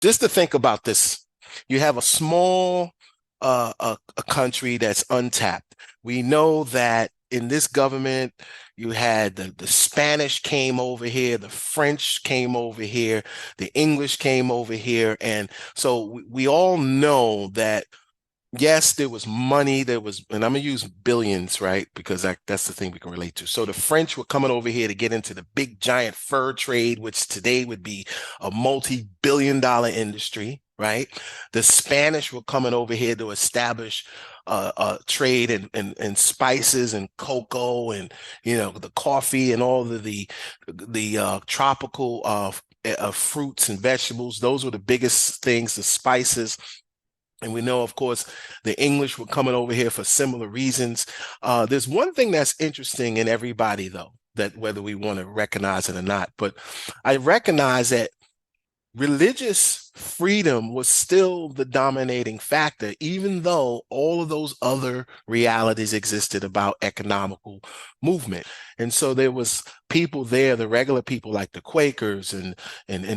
Just to think about this, you have a small a country that's untapped. We know that in this government, you had the Spanish came over here, the French came over here, the English came over here. And so we all know that yes, there was money, there was, and I'm gonna use billions, right? Because that's the thing we can relate to. So the French were coming over here to get into the big giant fur trade, which today would be a multi-billion dollar industry, right? The Spanish were coming over here to establish trade and spices and cocoa and the coffee and all of the tropical fruits and vegetables. Those were the biggest things, the spices. And we know, of course, the English were coming over here for similar reasons. There's one thing that's interesting in everybody, though, that whether we want to recognize it or not, but I recognize that religious freedom was still the dominating factor, even though all of those other realities existed about economical movement. And so there was people there, the regular people like the Quakers and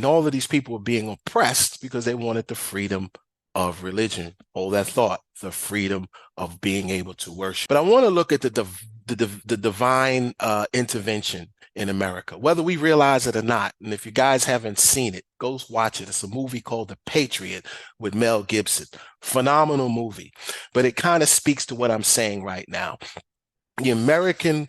all of these people were being oppressed because they wanted the freedom of religion. Hold that thought, the freedom of being able to worship. But I want to look at the divine intervention in America, whether we realize it or not. And if you guys haven't seen it, go watch it. It's a movie called The Patriot with Mel Gibson. Phenomenal movie. But it kind of speaks to what I'm saying right now. The American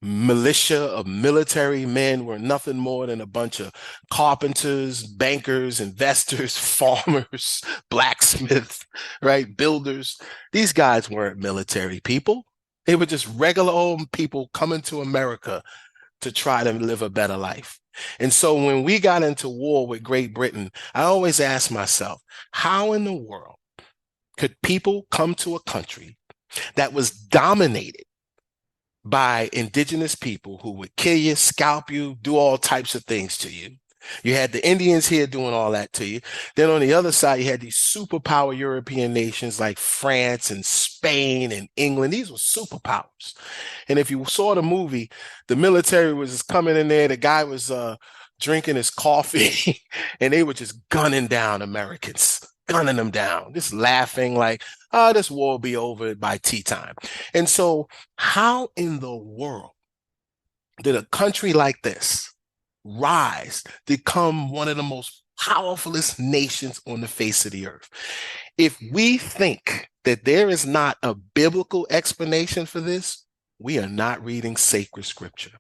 militia of military men were nothing more than a bunch of carpenters, bankers, investors, farmers, blacksmiths, right? Builders. These guys weren't military people. They were just regular old people coming to America to try to live a better life. And so when we got into war with Great Britain, I always asked myself, how in the world could people come to a country that was dominated by indigenous people who would kill you, scalp you, do all types of things to you? You had the Indians here doing all that to you. Then on the other side, you had these superpower European nations like France and Spain and England. These were superpowers. And if you saw the movie, the military was just coming in there. The guy was drinking his coffee and they were just gunning down Americans, gunning them down, just laughing like, oh, this war will be over by tea time. And so, how in the world did a country like this rise to become one of the most powerfulest nations on the face of the earth? If we think that there is not a biblical explanation for this, we are not reading sacred scripture.